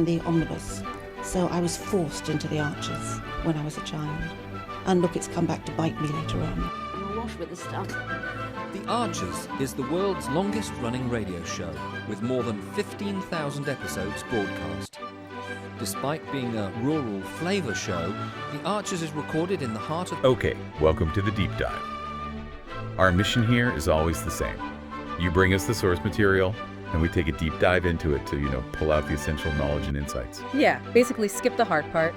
and the omnibus. So I was forced into the Archers when I was a child. And look, it's come back to bite me later on. I'm awash with the stuff. The Archers is the world's longest-running radio show, with more than 15,000 episodes broadcast. Despite being a rural flavour show, The Archers is recorded in the heart of... Okay, welcome to the Deep Dive. Our mission here is always the same. You bring us the source material, and we take a deep dive into it to, pull out the essential knowledge and insights. Yeah, basically skip the hard part.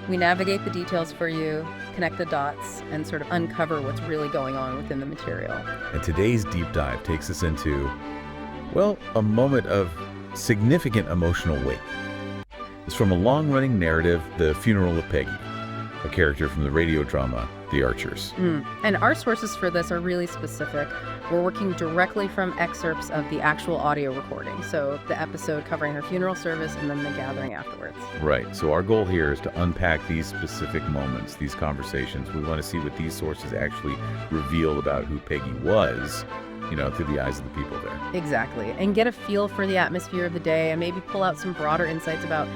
We navigate the details for you, connect the dots, and sort of uncover what's really going on within the material. And today's deep dive takes us into, well, a moment of significant emotional weight. It's from a long-running narrative, The Funeral of Peggy, a character from the radio drama, The Archers. And our sources for this are really specific. We're working directly from excerpts of the actual audio recording, so the episode covering her funeral service and then the gathering afterwards. Right, so our goal here is to unpack these specific moments, these conversations. We want to see what these sources actually reveal about who Peggy was, through the eyes of the people there. Exactly, and get a feel for the atmosphere of the day and maybe pull out some broader insights about,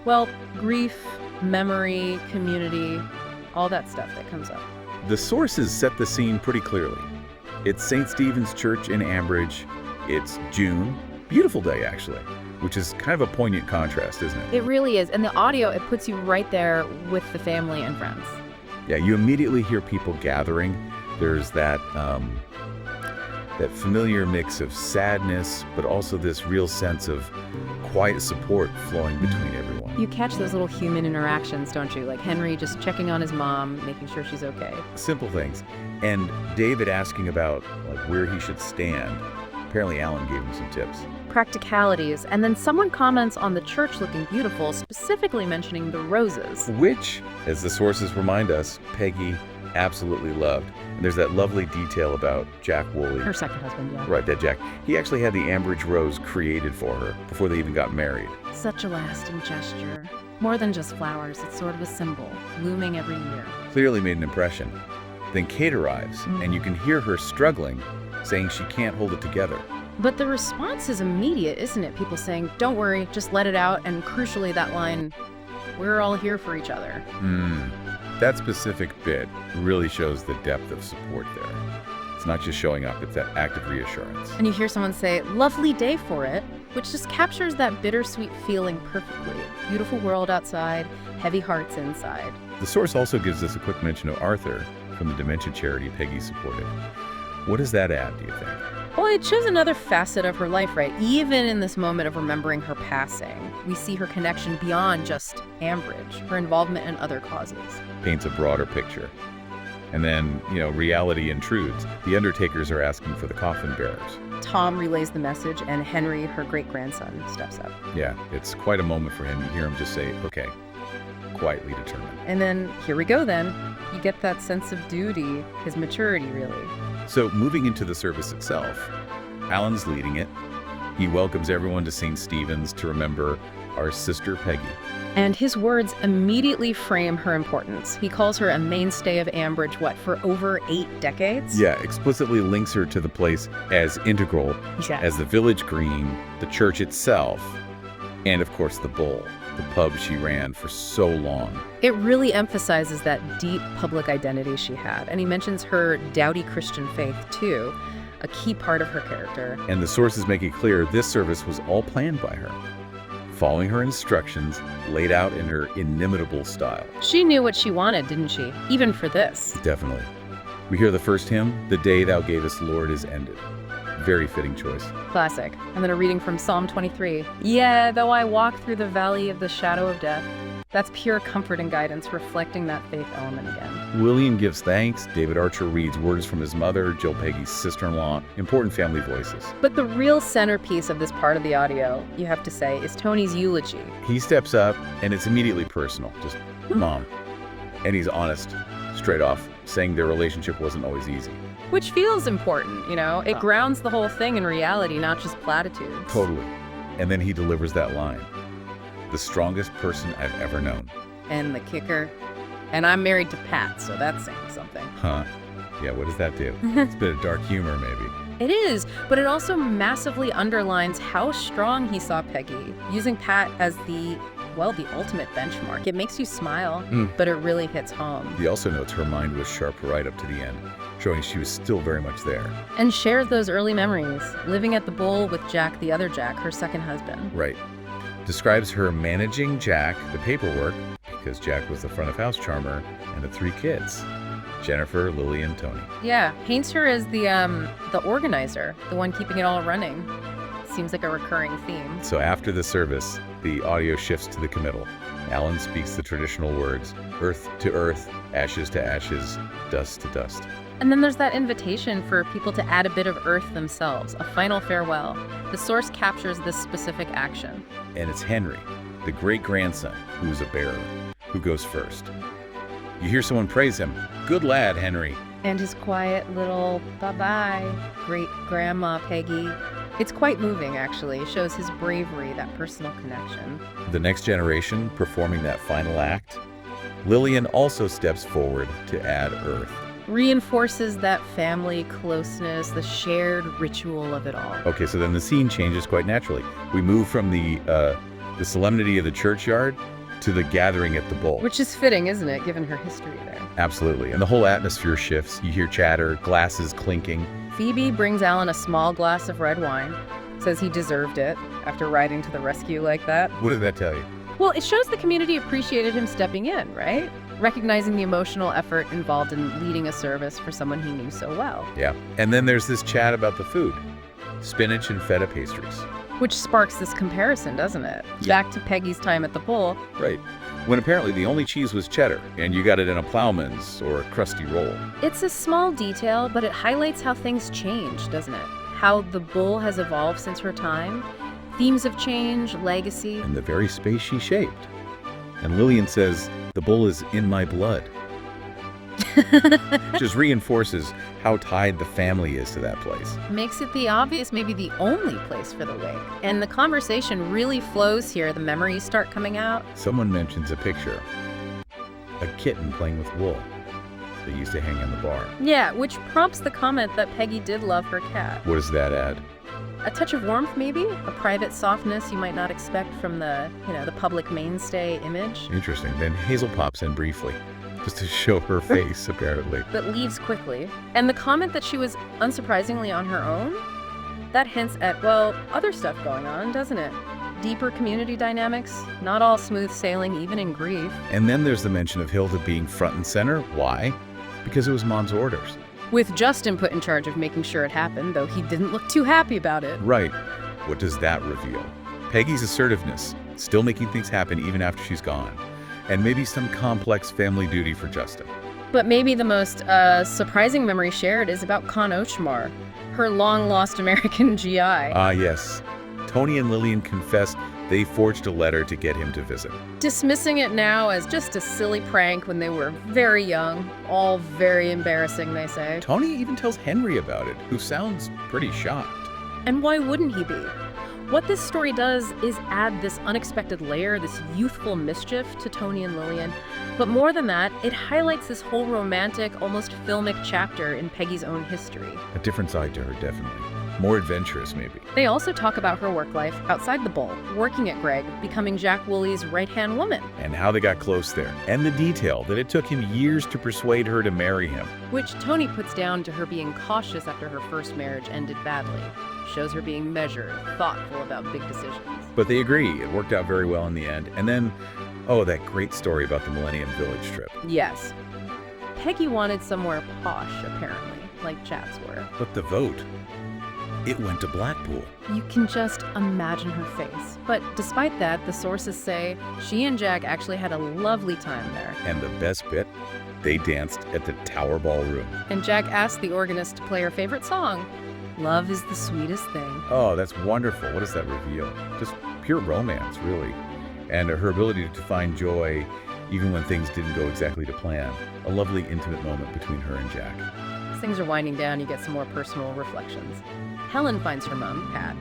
well, grief, memory, community, all that stuff that comes up. The sources set the scene pretty clearly. It's St. Stephen's Church in Ambridge. It's June. Beautiful day, actually, which is kind of a poignant contrast, isn't it? It really is. And the audio, it puts you right there with the family and friends. Yeah, you immediately hear people gathering. There's that familiar mix of sadness, but also this real sense of quiet support flowing between everyone. You catch those little human interactions, don't you? Like Henry just checking on his mom, making sure she's okay. Simple things. And David asking about where he should stand. Apparently Alan gave him some tips. Practicalities. And then someone comments on the church looking beautiful, specifically mentioning the roses. Which, as the sources remind us, Peggy absolutely loved. And there's that lovely detail about Jack Woolley. Her second husband, yeah. Right, that Jack. He actually had the Ambridge rose created for her before they even got married. Such a lasting gesture. More than just flowers, it's sort of a symbol, blooming every year. Clearly made an impression. Then Kate arrives, and you can hear her struggling, saying she can't hold it together. But the response is immediate, isn't it? People saying, don't worry, just let it out. And crucially, that line, we're all here for each other. That specific bit really shows the depth of support there. It's not just showing up, it's that act of reassurance. And you hear someone say, lovely day for it, which just captures that bittersweet feeling perfectly. Beautiful world outside, heavy hearts inside. The source also gives us a quick mention of Arthur from the dementia charity Peggy supported. What does that add, do you think? Well, it shows another facet of her life, right? Even in this moment of remembering her passing, we see her connection beyond just Ambridge, her involvement in other causes. Paints a broader picture. And then, reality intrudes. The undertakers are asking for the coffin bearers. Tom relays the message, and Henry, her great-grandson, steps up. Yeah, it's quite a moment for him. You hear him just say, okay, quietly determined. And then, here we go then. You get that sense of duty, his maturity, really. So, moving into the service itself, Alan's leading it. He welcomes everyone to St. Stephen's to remember our sister Peggy. And his words immediately frame her importance. He calls her a mainstay of Ambridge, for over 8 decades? Yeah, explicitly links her to the place as integral as the village green, the church itself, and of course the Bull, the pub she ran for so long. It really emphasizes that deep public identity she had. And he mentions her dowdy Christian faith, too, a key part of her character. And the sources make it clear this service was all planned by her, following her instructions laid out in her inimitable style. She knew what she wanted, didn't she? Even for this. Definitely. We hear the first hymn, The Day Thou Gavest, Lord, is ended. Very fitting choice. Classic. And then a reading from Psalm 23. Yeah, though I walk through the valley of the shadow of death. That's pure comfort and guidance, reflecting that faith element again. William gives thanks. David Archer reads words from his mother, Jill Peggy's sister-in-law. Important family voices. But the real centerpiece of this part of the audio, you have to say, is Tony's eulogy. He steps up, and it's immediately personal. Just, Mom. And he's honest, straight off, saying their relationship wasn't always easy. Which feels important, It grounds the whole thing in reality, not just platitudes. Totally. And then he delivers that line. The strongest person I've ever known. And the kicker, and I'm married to Pat, so that's saying something. Huh. Yeah, what does that do? It's a bit of dark humor, maybe. It is, but it also massively underlines how strong he saw Peggy, using Pat as the well, the ultimate benchmark. It makes you smile, but it really hits home. He also notes her mind was sharp right up to the end, showing she was still very much there. And shares those early memories, living at the Bull with Jack, the other Jack, her second husband. Right. Describes her managing Jack, the paperwork, because Jack was the front of house charmer, and the 3 kids, Jennifer, Lily, and Tony. Yeah, paints her as the organizer, the one keeping it all running. Seems like a recurring theme. So after the service, the audio shifts to the committal. Alan speaks the traditional words, earth to earth, ashes to ashes, dust to dust. And then there's that invitation for people to add a bit of earth themselves, a final farewell. The source captures this specific action. And it's Henry, the great-grandson, who's a bearer, who goes first. You hear someone praise him. Good lad, Henry. And his quiet little bye-bye, great-grandma Peggy. It's quite moving, actually. It shows his bravery, that personal connection. The next generation performing that final act, Lillian also steps forward to add earth. Reinforces that family closeness, the shared ritual of it all. Okay, so then the scene changes quite naturally. We move from the solemnity of the churchyard to the gathering at the Bull. Which is fitting, isn't it, given her history there? Absolutely. And the whole atmosphere shifts. You hear chatter, glasses clinking. Phoebe brings Alan a small glass of red wine, says he deserved it after riding to the rescue like that. What did that tell you? Well, it shows the community appreciated him stepping in, right? Recognizing the emotional effort involved in leading a service for someone he knew so well. Yeah. And then there's this chat about the food. Spinach and feta pastries. Which sparks this comparison, doesn't it? Yeah. Back to Peggy's time at the Bull. Right. When apparently the only cheese was cheddar, and you got it in a Plowman's or a crusty roll. It's a small detail, but it highlights how things change, doesn't it? How the Bull has evolved since her time. Themes of change, legacy. And the very space she shaped. And Lillian says, the Bull is in my blood. Just reinforces how tied the family is to that place. Makes it the obvious, maybe the only place for the wake. And the conversation really flows here. The memories start coming out. Someone mentions a picture. A kitten playing with wool. They used to hang in the bar. Yeah, which prompts the comment that Peggy did love her cat. What does that add? A touch of warmth, maybe? A private softness you might not expect from the public mainstay image. Interesting. Then Hazel pops in briefly, just to show her face, apparently. But leaves quickly. And the comment that she was unsurprisingly on her own, that hints at, well, other stuff going on, doesn't it? Deeper community dynamics, not all smooth sailing, even in grief. And then there's the mention of Hilda being front and center. Why? Because it was Mom's orders. With Justin put in charge of making sure it happened, though he didn't look too happy about it. Right. What does that reveal? Peggy's assertiveness, still making things happen even after she's gone. And maybe some complex family duty for Justin. But maybe the most surprising memory shared is about Con Ochmar, her long-lost American GI. Ah, yes. Tony and Lillian confessed they forged a letter to get him to visit. Dismissing it now as just a silly prank when they were very young. All very embarrassing, they say. Tony even tells Henry about it, who sounds pretty shocked. And why wouldn't he be? What this story does is add this unexpected layer, this youthful mischief to Tony and Lillian. But more than that, it highlights this whole romantic, almost filmic chapter in Peggy's own history. A different side to her, definitely. More adventurous, maybe. They also talk about her work life outside the Bull, working at Greg, becoming Jack Woolley's right-hand woman. And how they got close there. And the detail that it took him years to persuade her to marry him. Which Tony puts down to her being cautious after her first marriage ended badly. Shows her being measured, thoughtful about big decisions. But they agree. It worked out very well in the end. And then, oh, that great story about the Millennium Village trip. Yes. Peggy wanted somewhere posh, apparently, like Chatsworth. But the vote, it went to Blackpool. You can just imagine her face. But despite that, the sources say she and Jack actually had a lovely time there. And the best bit, they danced at the Tower Ballroom. And Jack asked the organist to play her favorite song, Love is the Sweetest Thing. Oh, that's wonderful. What does that reveal? Just pure romance, really. And her ability to find joy even when things didn't go exactly to plan. A lovely, intimate moment between her and Jack. As things are winding down, you get some more personal reflections. Helen finds her mom, Pat.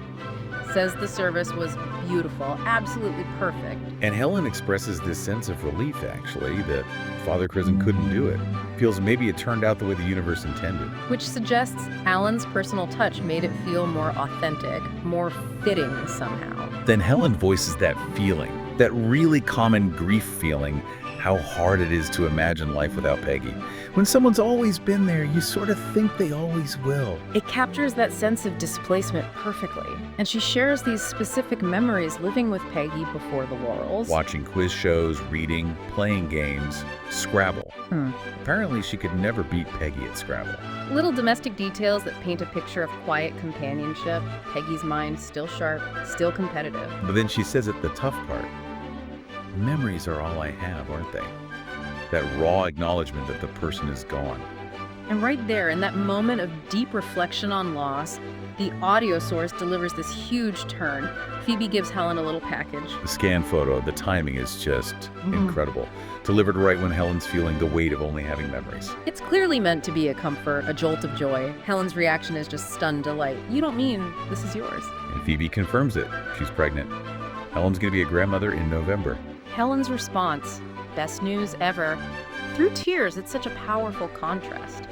Says the service was beautiful, absolutely perfect. And Helen expresses this sense of relief, actually, that Father Crism couldn't do it. Feels maybe it turned out the way the universe intended. Which suggests Alan's personal touch made it feel more authentic, more fitting somehow. Then Helen voices that feeling. That really common grief feeling, how hard it is to imagine life without Peggy. When someone's always been there, you sort of think they always will. It captures that sense of displacement perfectly, and she shares these specific memories living with Peggy before the Laurels. Watching quiz shows, reading, playing games, Scrabble. Apparently she could never beat Peggy at Scrabble. Little domestic details that paint a picture of quiet companionship, Peggy's mind still sharp, still competitive. But then she says at the tough part, memories are all I have, aren't they? That raw acknowledgement that the person is gone. And right there, in that moment of deep reflection on loss, the audio source delivers this huge turn. Phoebe gives Helen a little package. The scan photo, the timing is just incredible. Delivered right when Helen's feeling the weight of only having memories. It's clearly meant to be a comfort, a jolt of joy. Helen's reaction is just stunned delight. You don't mean this is yours? And Phoebe confirms it. She's pregnant. Helen's going to be a grandmother in November. Helen's response, best news ever. Through tears, it's such a powerful contrast.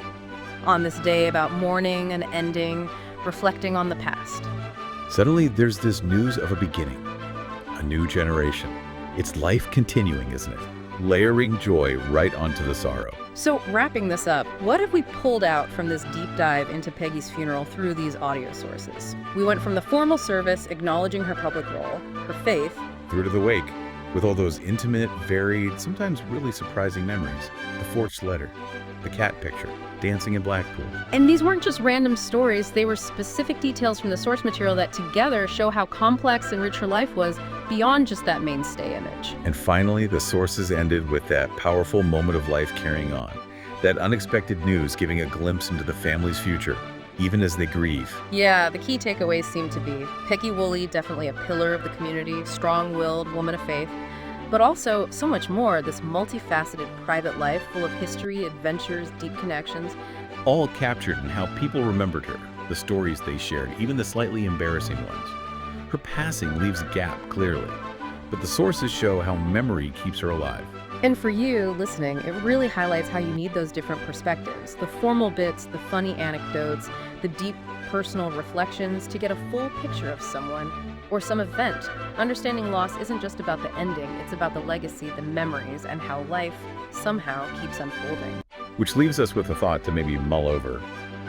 On this day about mourning and ending, reflecting on the past. Suddenly, there's this news of a beginning, a new generation. It's life continuing, isn't it? Layering joy right onto the sorrow. So, wrapping this up, what have we pulled out from this deep dive into Peggy's funeral through these audio sources? We went from the formal service acknowledging her public role, her faith, Through to the wake, with all those intimate, varied, sometimes really surprising memories. The forged letter, the cat picture, dancing in Blackpool. and these weren't just random stories, they were specific details from the source material that together show how complex and rich her life was beyond just that mainstay image. And finally, the sources ended with that powerful moment of life carrying on. That unexpected news giving a glimpse into the family's future, even as they grieve. Yeah, the key takeaways seem to be Peggy Woolley, definitely a pillar of the community, strong-willed woman of faith, but also so much more, this multifaceted private life full of history, adventures, deep connections. All captured in how people remembered her, the stories they shared, even the slightly embarrassing ones. Her passing leaves a gap, clearly, but the sources show how memory keeps her alive. And for you, listening, it really highlights how you need those different perspectives, the formal bits, the funny anecdotes, the deep personal reflections to get a full picture of someone or some event. Understanding loss isn't just about the ending, it's about the legacy, the memories, and how life somehow keeps unfolding. Which leaves us with a thought to maybe mull over.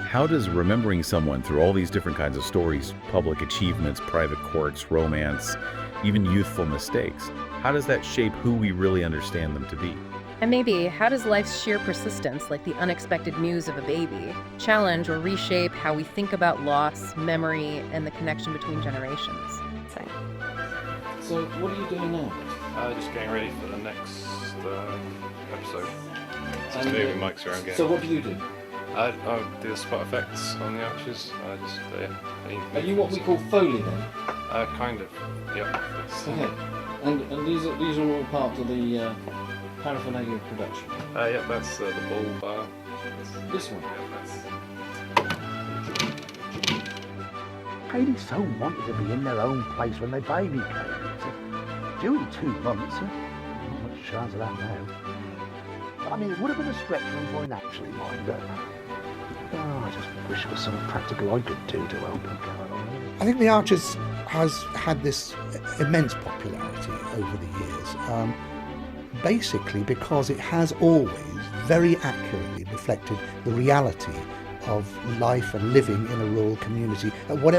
How does remembering someone through all these different kinds of stories, public achievements, private quirks, romance, even youthful mistakes, how does that shape who we really understand them to be? And maybe, how does life's sheer persistence, like the unexpected news of a baby, challenge or reshape how we think about loss, memory, and the connection between generations? So, what are you doing now? Just getting ready for the next episode. Just moving mics around again. So, what do you do? I do the spot effects on the arches. Are you what we call Foley then? Kind of. Yep. Okay. And these are all part of the paraphernalia of production. Yep, that's the ball bar. This one. Ladies so wanted to be in their own place when their baby came. It's due in 2 months. Not much chance of that now. But I mean, it would have been a stretch for employing actually mind it. Oh, I just wish there was something practical I could do to help them get on. I think The Archers has had this immense popularity over the years, basically because it has always very accurately reflected the reality of life and living in a rural community at whatever